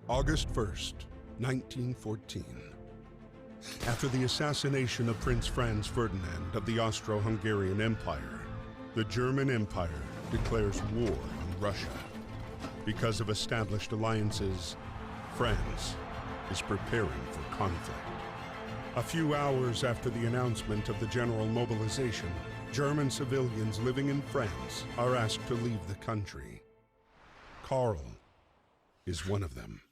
August 1st, 1914. After the assassination of Prince Franz Ferdinand of the Austro-Hungarian Empire, the German Empire declares war on Russia. Because of established alliances, France is preparing for conflict. A few hours after the announcement of the general mobilization, German civilians living in France are asked to leave the country. Karl is one of them.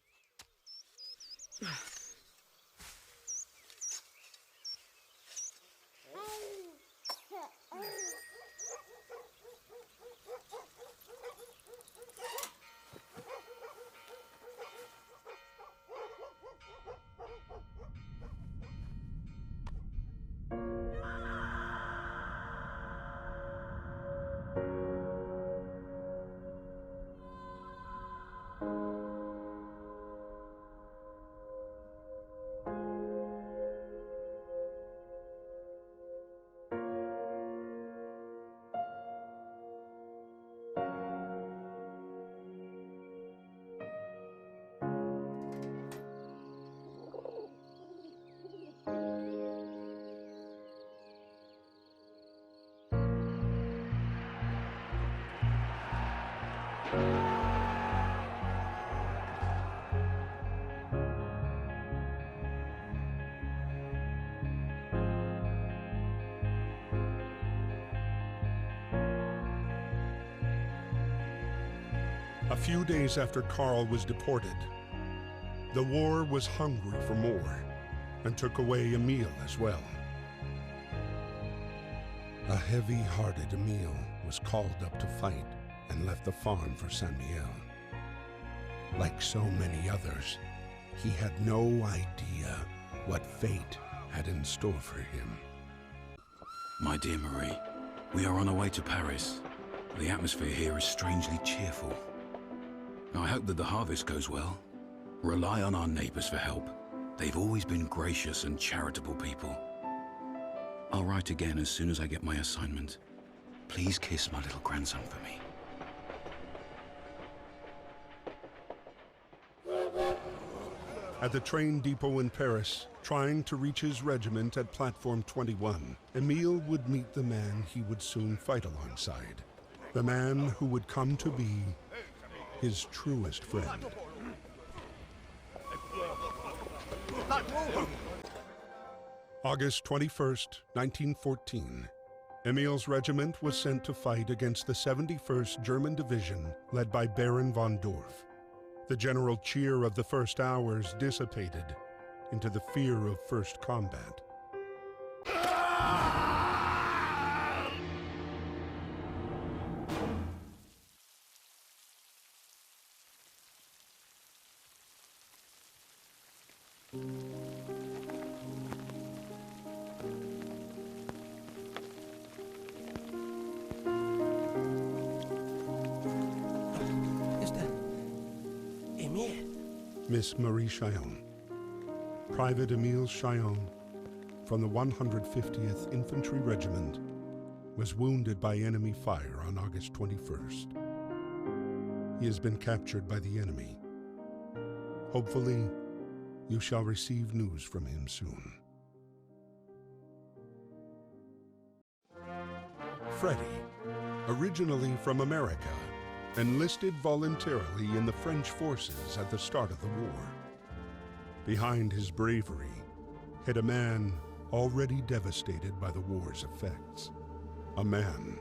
A few days after Karl was deported, the war was hungry for more and took away Emil as well. A heavy-hearted Emil was called up to fight and left the farm for Saint Mihiel. Like so many others, he had no idea what fate had in store for him. My dear Marie, we are on our way to Paris. The atmosphere here is strangely cheerful. I hope that the harvest goes well. Rely on our neighbors for help. They've always been gracious and charitable people. I'll write again as soon as I get my assignment. Please kiss my little grandson for me. At the train depot in Paris, trying to reach his regiment at Platform 21, Emil would meet the man he would soon fight alongside. The man who would come to be his truest friend. August 21st, 1914. Emil's regiment was sent to fight against the 71st German Division led by Baron von Dorf. The general cheer of the first hours dissipated into the fear of first combat. Miss Marie Chillon. Private Emile Chillon, from the 150th Infantry Regiment, was wounded by enemy fire on August 21st. He has been captured by the enemy. Hopefully, you shall receive news from him soon. Freddie, originally from America, enlisted voluntarily in the French forces at the start of the war. Behind his bravery hid a man already devastated by the war's effects. A man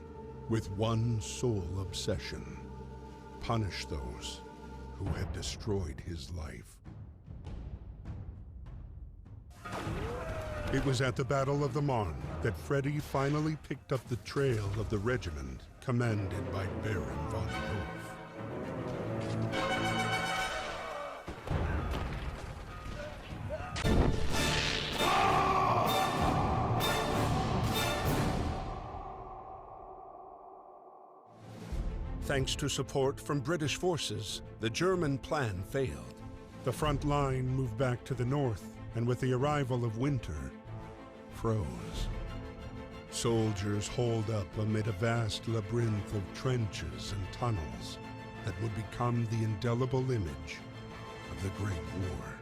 with one sole obsession: punish those who had destroyed his life. It was at the Battle of the Marne that Freddie finally picked up the trail of the regiment commanded by Baron von Dorf. Thanks to support from British forces, the German plan failed. The front line moved back to the north, and with the arrival of winter, froze. Soldiers holed up amid a vast labyrinth of trenches and tunnels that would become the indelible image of the Great War.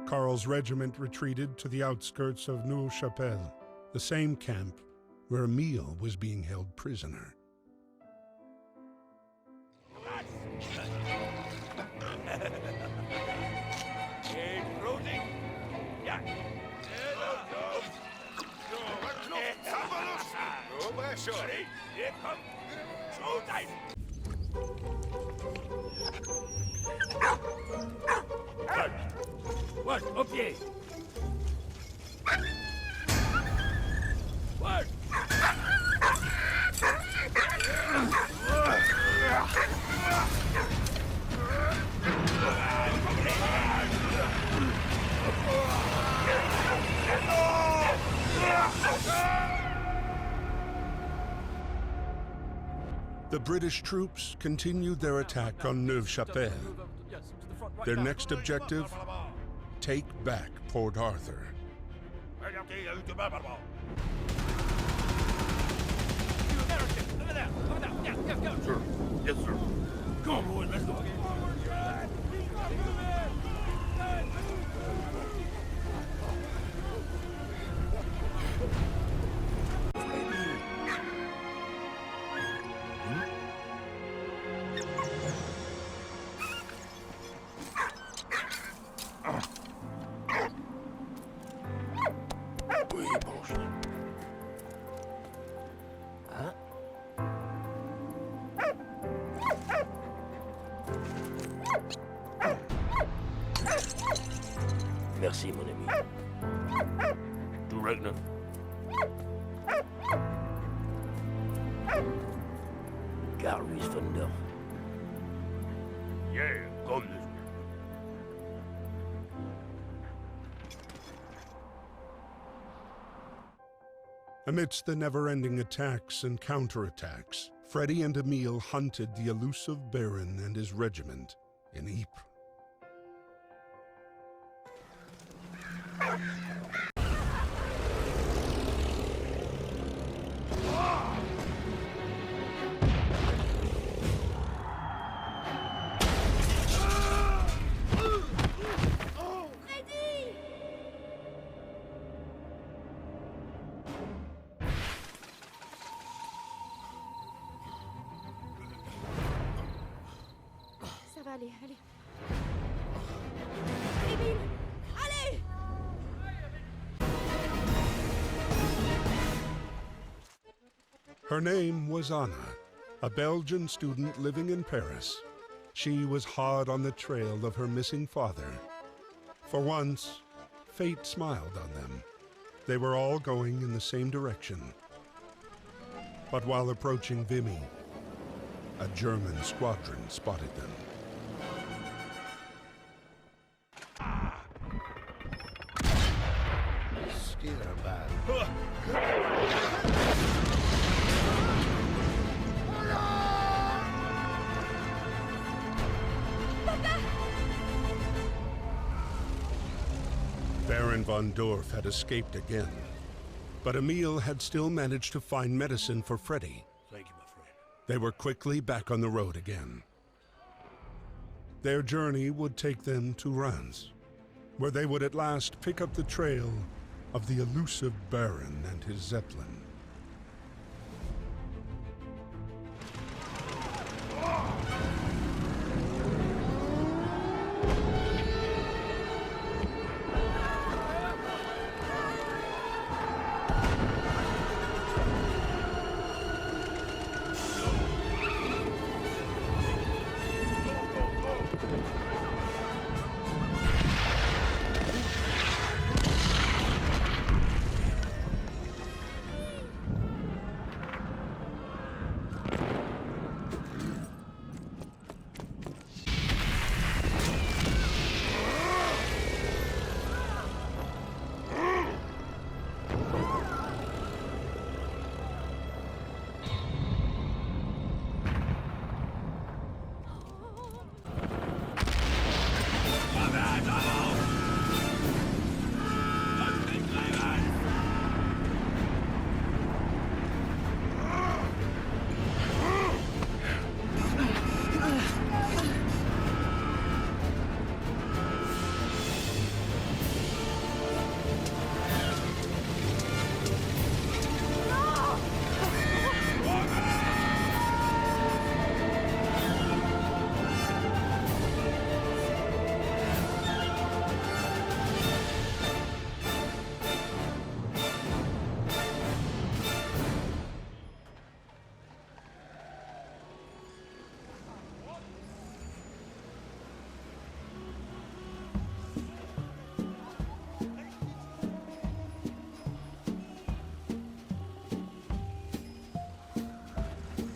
Karl's regiment retreated to the outskirts of Neuve-Chapelle, the same camp where Emile was being held prisoner. What? Au pied! What? The British troops continued their attack on Neuve-Chapelle. Their next objective, take back Port Arthur. Sir. Yes, sir. Come on, boys, let's go. Merci, mon ami. Du Ragnar. Gary's Thunder. Yeah, come this way. Amidst the never-ending attacks and counterattacks, Freddy and Emile hunted the elusive Baron and his regiment in Ypres. Ça va aller, allez. Emile, allez! Her name was Anna, a Belgian student living in Paris. She was hard on the trail of her missing father. For once, fate smiled on them. They were all going in the same direction. But while approaching Vimy, a German squadron spotted them. Baron von Dorf had escaped again, but Emile had still managed to find medicine for Freddy. Thank you, my friend. They were quickly back on the road again. Their journey would take them to Reims, where they would at last pick up the trail of the elusive Baron and his Zeppelin.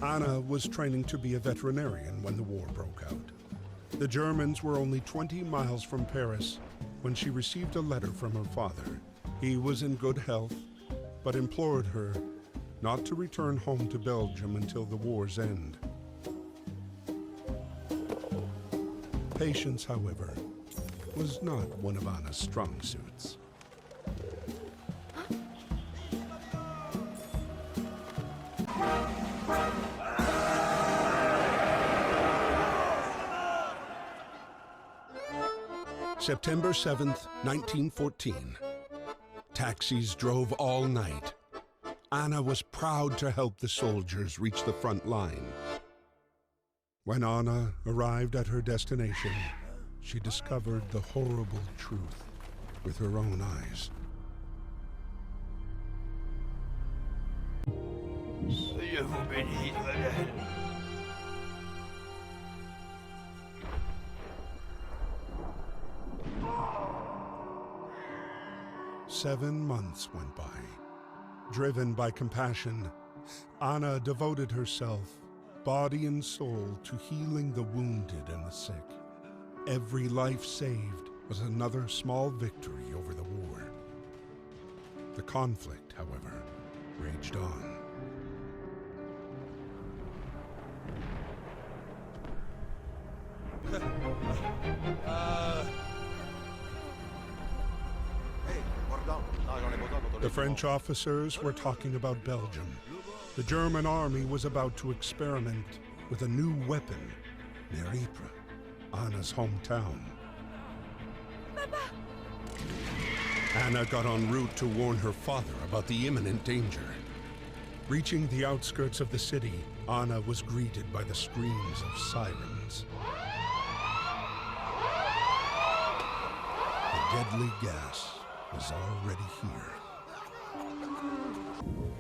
Anna was training to be a veterinarian when the war broke out. The Germans were only 20 miles from Paris when she received a letter from her father. He was in good health, but implored her not to return home to Belgium until the war's end. Patience, however, was not one of Anna's strong suits. September 7th, 1914. Taxis drove all night. Anna was proud to help the soldiers reach the front line. When Anna arrived at her destination, she discovered the horrible truth with her own eyes. Dieu vous bénisse, Madeleine. 7 months went by. Driven by compassion, Anna devoted herself, body and soul, to healing the wounded and the sick. Every life saved was another small victory over the war. The conflict, however, raged on. The French officers were talking about Belgium. The German army was about to experiment with a new weapon near Ypres, Anna's hometown. Papa! Anna got en route to warn her father about the imminent danger. Reaching the outskirts of the city, Anna was greeted by the screams of sirens. The deadly gas was already here.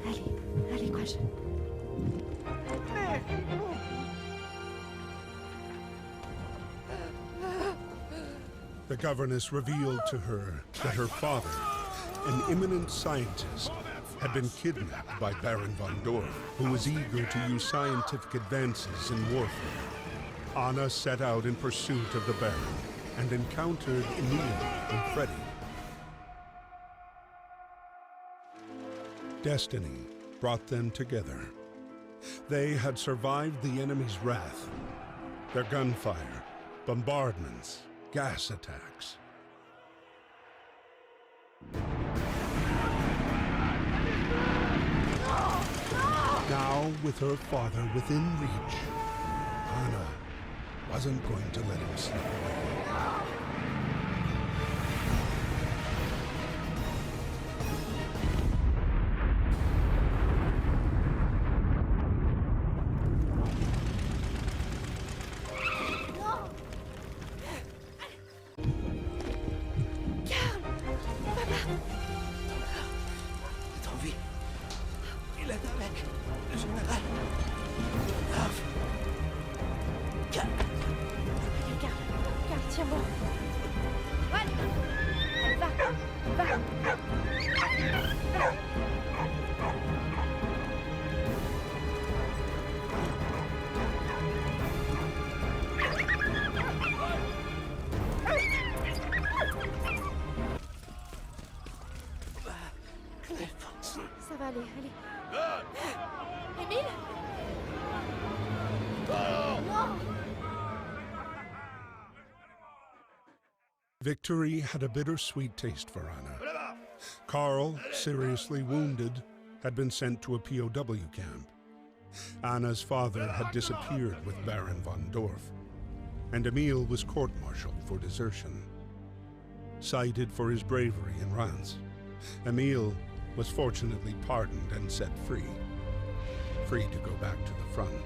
Allez, courage. The governess revealed to her that her father, an eminent scientist, had been kidnapped by Baron von Dorf, who was eager to use scientific advances in warfare. Anna set out in pursuit of the Baron and encountered Emil and Freddy. Destiny brought them together. They had survived the enemy's wrath, their gunfire, bombardments, gas attacks. Now, with her father within reach, Anna wasn't going to let him slip away. Tiens-moi. Allez, va. Ça va aller. Émile? Non! Victory had a bittersweet taste for Anna. Karl, seriously wounded, had been sent to a POW camp. Anna's father had disappeared with Baron von Dorf, and Emil was court-martialed for desertion. Cited for his bravery in Reims, Emil was fortunately pardoned and set free to go back to the front.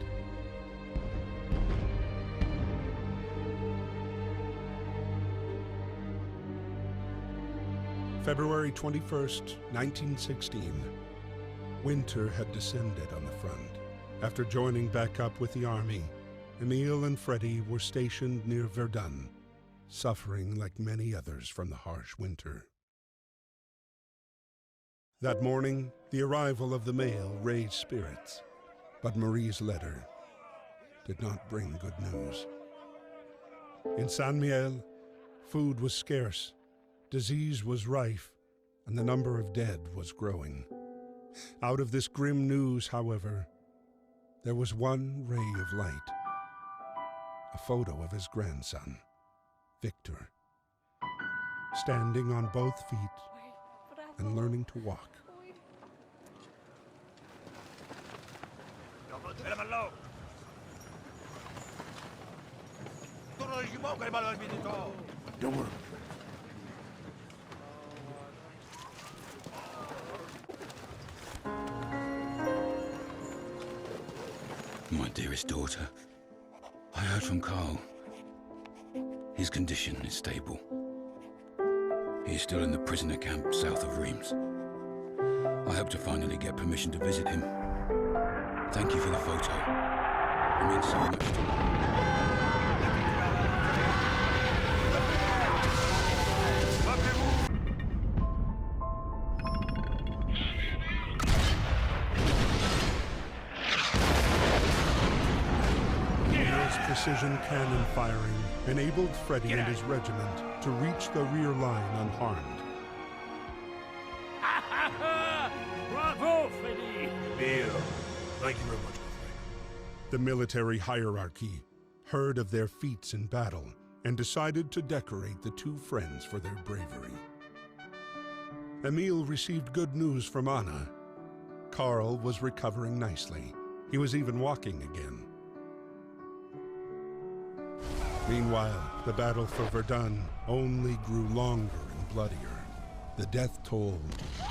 February 21st, 1916. Winter had descended on the front. After joining back up with the army, Emil and Freddy were stationed near Verdun, suffering like many others from the harsh winter. That morning, the arrival of the mail raised spirits, But Marie's letter did not bring good news. In San Miel, food was scarce, disease was rife, and the number of dead was growing. Out of this grim news, however, there was one ray of light. A photo of his grandson, Victor, standing on both feet and learning to walk. Don't worry. My dearest daughter, I heard from Carl. His condition is stable. He is still in the prisoner camp south of Reims. I hope to finally get permission to visit him. Thank you for the photo. It means so much to me. Precision cannon firing enabled Freddy and his regiment to reach the rear line unharmed. Bravo, Freddy! Bill, thank you very much. The military hierarchy heard of their feats in battle and decided to decorate the two friends for their bravery. Emil received good news from Anna. Carl was recovering nicely. He was even walking again. Meanwhile, the battle for Verdun only grew longer and bloodier. The death toll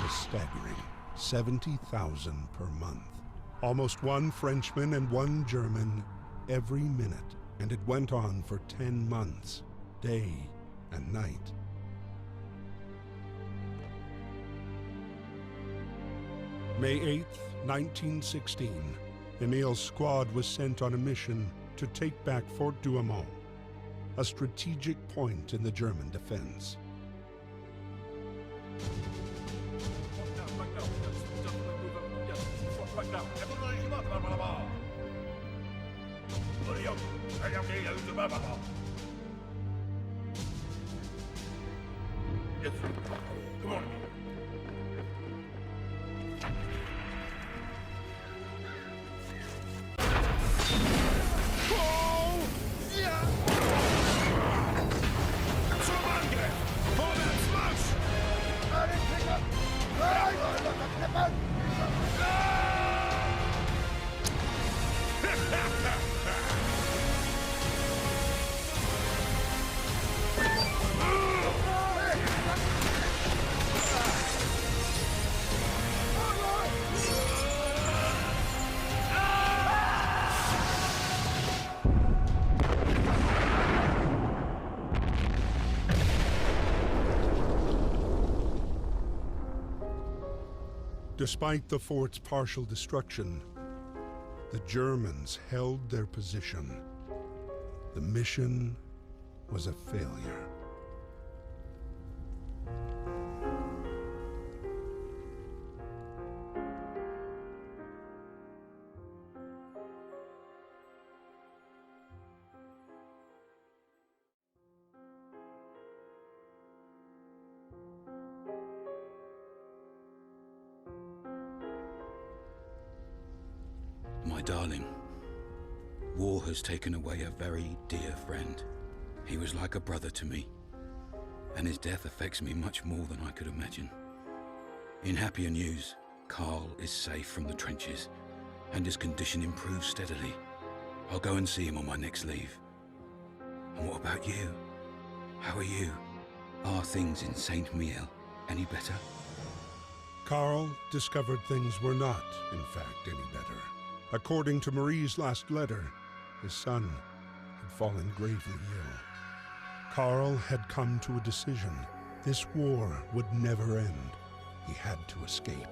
was staggering, 70,000 per month. Almost one Frenchman and one German every minute, and it went on for 10 months, day and night. May 8th, 1916, Emil's squad was sent on a mission to take back Fort Douaumont, a strategic point in the German defense. Yes, sir. Come on. Despite the fort's partial destruction, the Germans held their position. The mission was a failure. My darling, war has taken away a very dear friend. He was like a brother to me, and his death affects me much more than I could imagine. In happier news, Carl is safe from the trenches, and his condition improves steadily. I'll go and see him on my next leave. And what about you? How are you? Are things in Saint Miel any better? Carl discovered things were not, in fact, any better. According to Marie's last letter, his son had fallen gravely ill. Carl had come to a decision. This war would never end. He had to escape.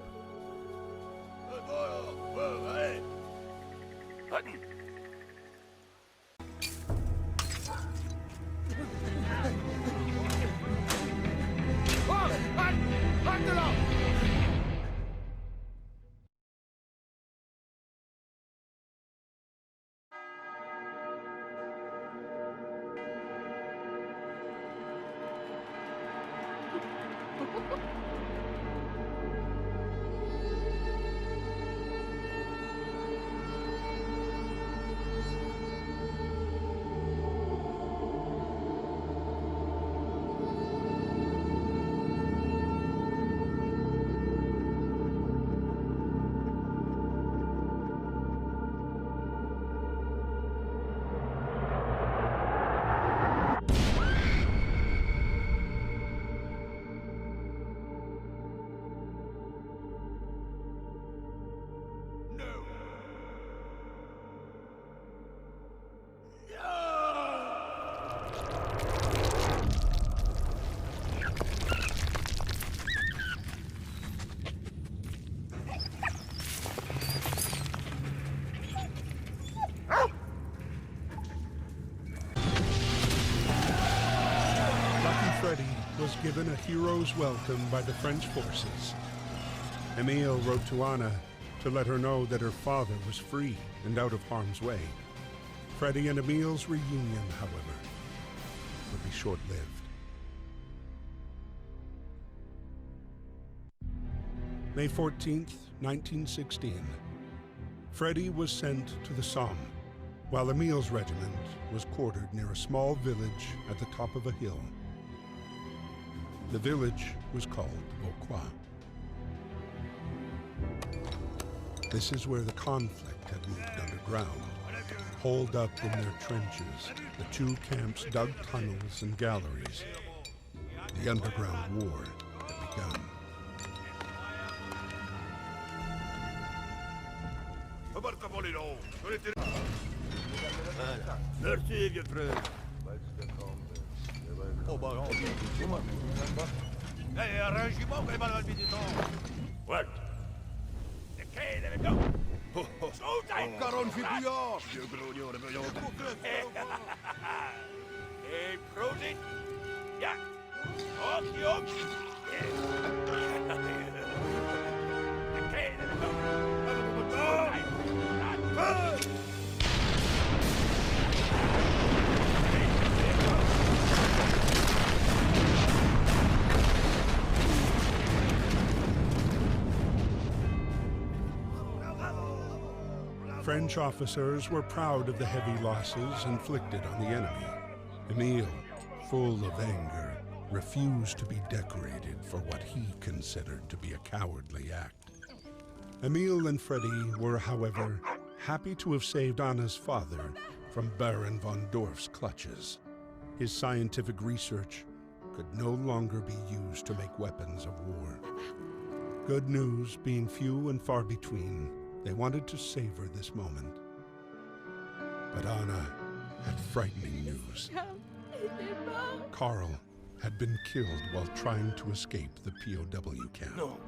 Freddy was given a hero's welcome by the French forces. Emile wrote to Anna to let her know that her father was free and out of harm's way. Freddy and Emile's reunion, however, would be short-lived. May 14th, 1916. Freddy was sent to the Somme, while Emile's regiment was quartered near a small village at the top of a hill. The village was called Vauquois. This is where the conflict had moved underground. Holed up in their trenches, the two camps dug tunnels and galleries. The underground war had begun. Merci, vieux frère. Oh, bah, non, c'est moi. Hey, arrange-moi, vous allez mal le temps. What? The key, there we go. Caron fibouillard. Vieux grognon, le bouillon. Hey, prosit. Yeah. Ok, ok. The key, there we go. French officers were proud of the heavy losses inflicted on the enemy. Emile, full of anger, refused to be decorated for what he considered to be a cowardly act. Emile and Freddy were, however, happy to have saved Anna's father from Baron von Dorf's clutches. His scientific research could no longer be used to make weapons of war. Good news being few and far between, they wanted to savor this moment. But Anna had frightening news. Karl had been killed while trying to escape the POW camp. No.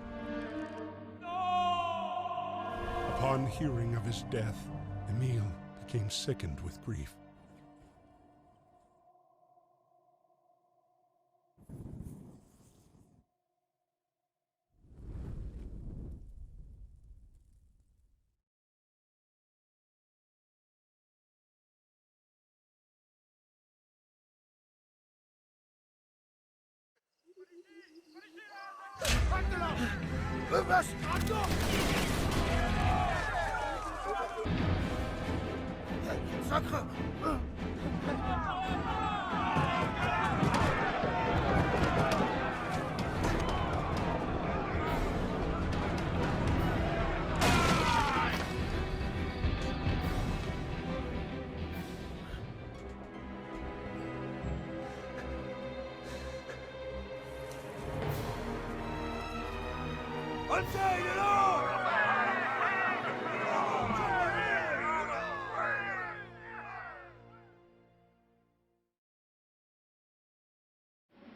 Upon hearing of his death, Emile became sickened with grief. Sacre!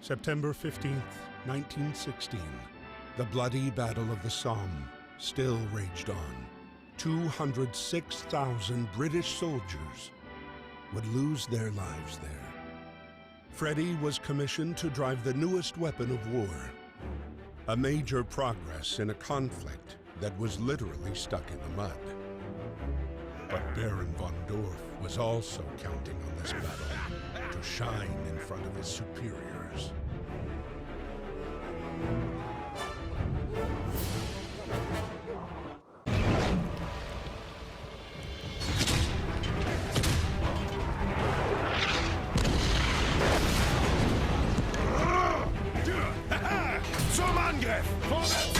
September 15th, 1916. The bloody Battle of the Somme still raged on. 206,000 British soldiers would lose their lives there. Freddy was commissioned to drive the newest weapon of war, a major progress in a conflict that was literally stuck in the mud. But Baron von Dorf was also counting on this battle to shine in front of his superiors. Angriff! Vorwärts!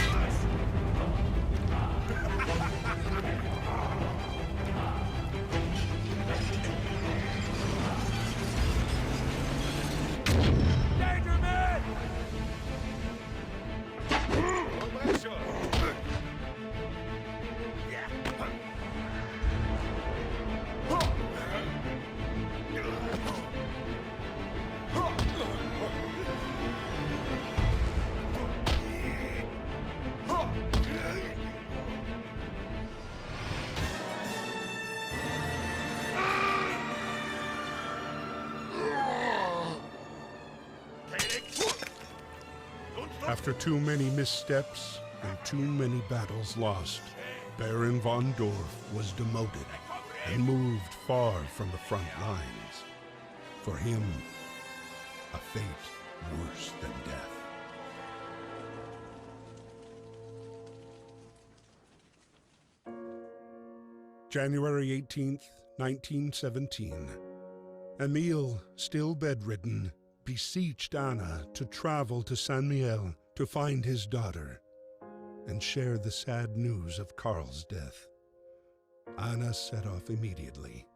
Gentlemen! After too many missteps and too many battles lost, Baron von Dorf was demoted and moved far from the front lines. For him, a fate worse than death. January 18th, 1917. Emile, still bedridden, beseeched Anna to travel to Saint Mihiel to find his daughter and share the sad news of Karl's death. Anna set off immediately.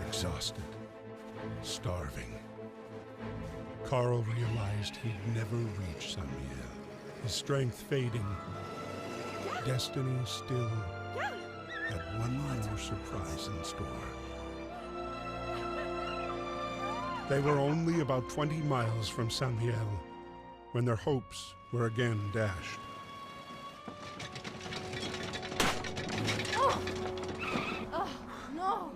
Exhausted, starving, Karl realized he'd never reach Saint Mihiel. His strength fading, destiny still had one more surprise in store. They were only about 20 miles from Saint Mihiel when their hopes were again dashed. Oh, no!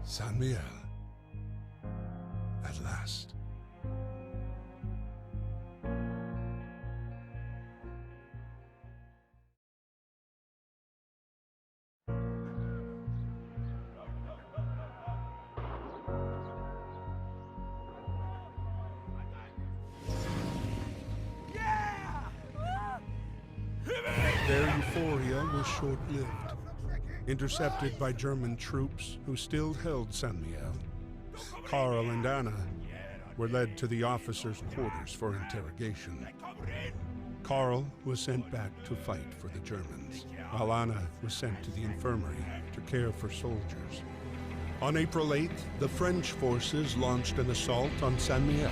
Saint Mihiel. At last. Their euphoria was short-lived. Intercepted by German troops who still held Saint Mihiel, Karl and Anna were led to the officers' quarters for interrogation. Karl was sent back to fight for the Germans, while Anna was sent to the infirmary to care for soldiers. On April 8th, the French forces launched an assault on Saint Mihiel,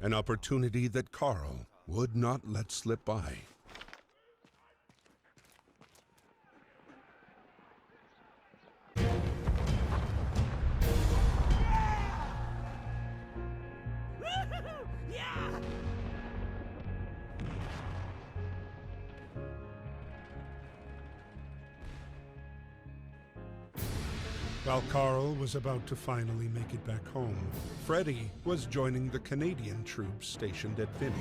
an opportunity that Karl would not let slip by. While Karl was about to finally make it back home, Freddy was joining the Canadian troops stationed at Vinny.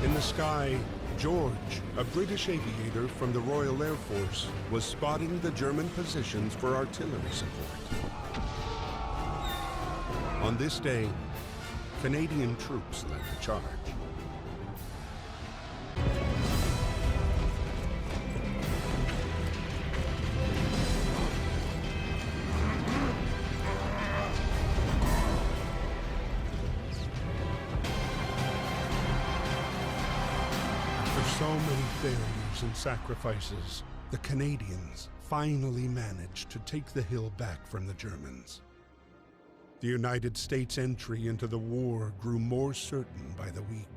In the sky, George, a British aviator from the Royal Air Force, was spotting the German positions for artillery support. On this day, Canadian troops led the charge. So many failures and sacrifices, the Canadians finally managed to take the hill back from the Germans. The United States' entry into the war grew more certain by the week.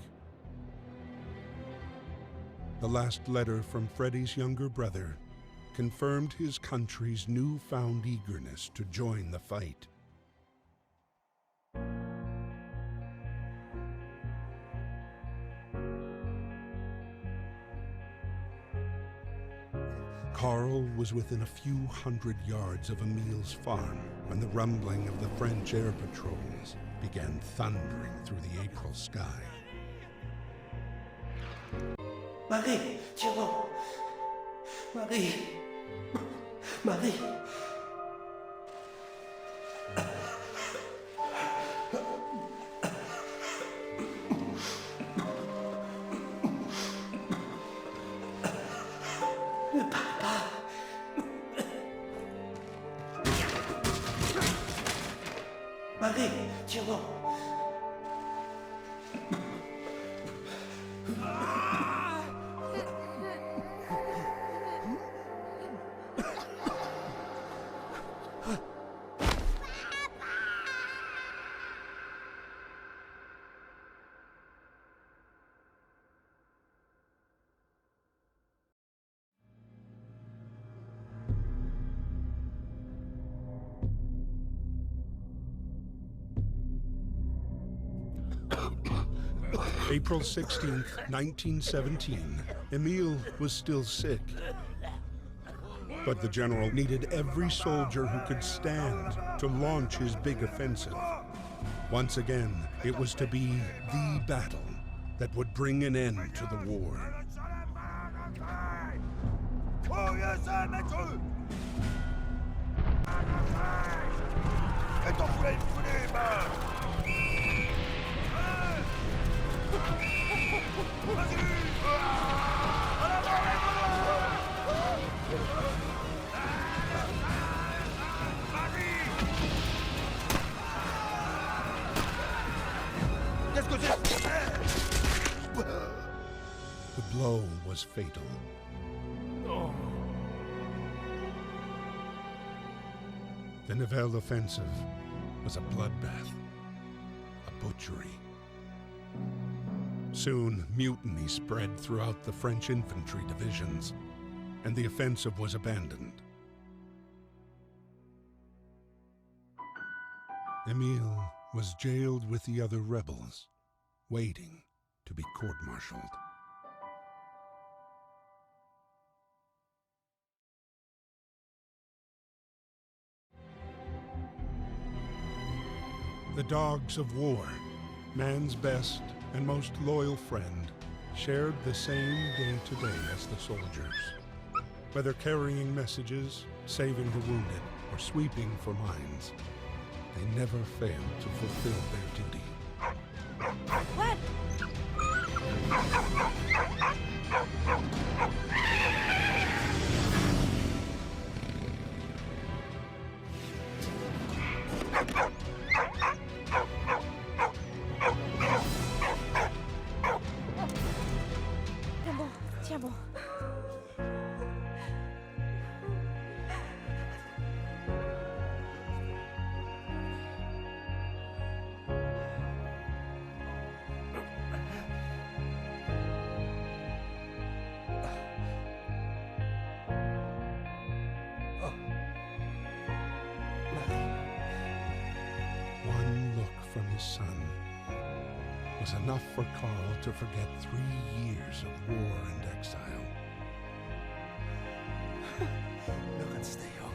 The last letter from Freddy's younger brother confirmed his country's newfound eagerness to join the fight. Karl was within a few hundred yards of Emil's farm when the rumbling of the French air patrols began thundering through the April sky. Marie, tiens bon. Marie. Marie. Ne parle pas. Marie, tiens bon. April 16th, 1917, Emile was still sick. But the general needed every soldier who could stand to launch his big offensive. Once again, it was to be the battle that would bring an end to the war. The blow was fatal. The Nivelle offensive was a bloodbath, a butchery. Soon, mutiny spread throughout the French infantry divisions, and the offensive was abandoned. Emile was jailed with the other rebels, waiting to be court-martialed. The dogs of war, man's best and most loyal friend, shared the same day-to-day as the soldiers. Whether carrying messages, saving the wounded, or sweeping for mines, they never failed to fulfill their duty. What? Tiens bon. One look from his son was enough for Karl to forget 3 years of war and exile. Look and stay home.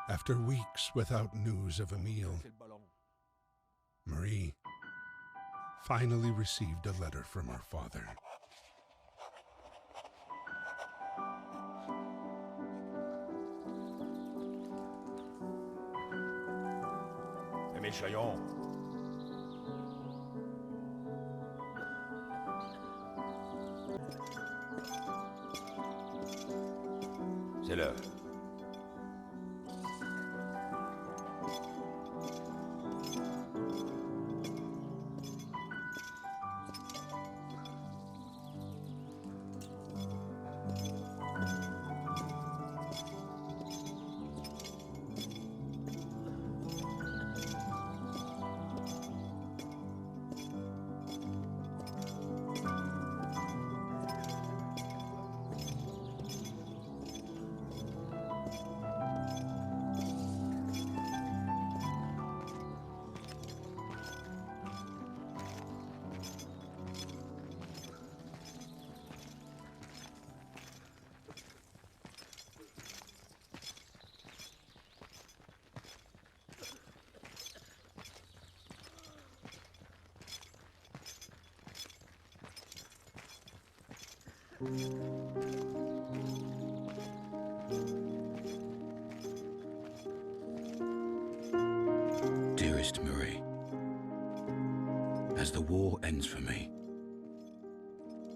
After weeks without news of Emile, Marie finally received a letter from her father. Mes Chaillons. C'est l'heure. Dearest Marie, as the war ends for me,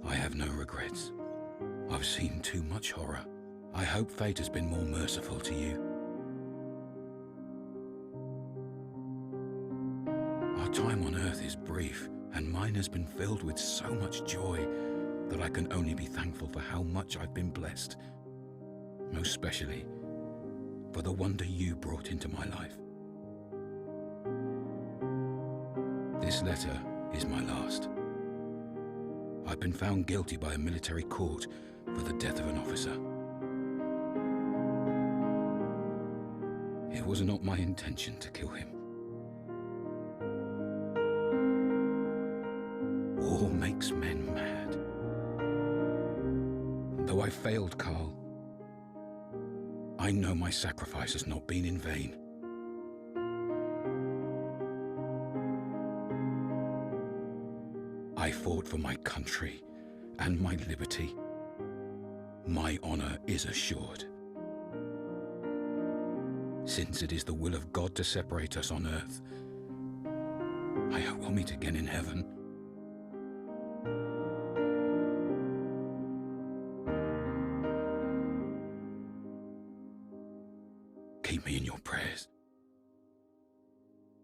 I have no regrets. I've seen too much horror. I hope fate has been more merciful to you. Our time on Earth is brief, and mine has been filled with so much joy that I can only be thankful for how much I've been blessed, most especially for the wonder you brought into my life. This letter is my last. I've been found guilty by a military court for the death of an officer. It was not my intention to kill him. War makes men mad. Though I failed Carl, I know my sacrifice has not been in vain. I fought for my country and my liberty. My honor is assured. Since it is the will of God to separate us on earth, I hope we'll meet again in heaven. Keep me in your prayers.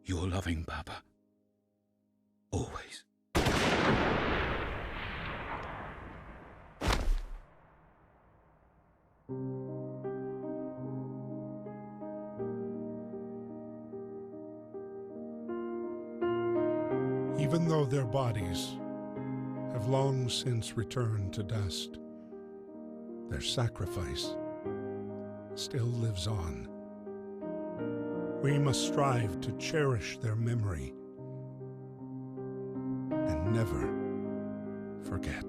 Your loving Papa. Always. Even though their bodies have long since returned to dust, their sacrifice still lives on. We must strive to cherish their memory and never forget.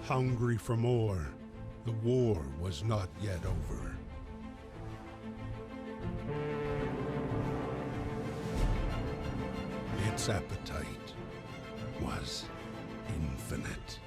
Hungry for more, the war was not yet over. Its appetite was infinite.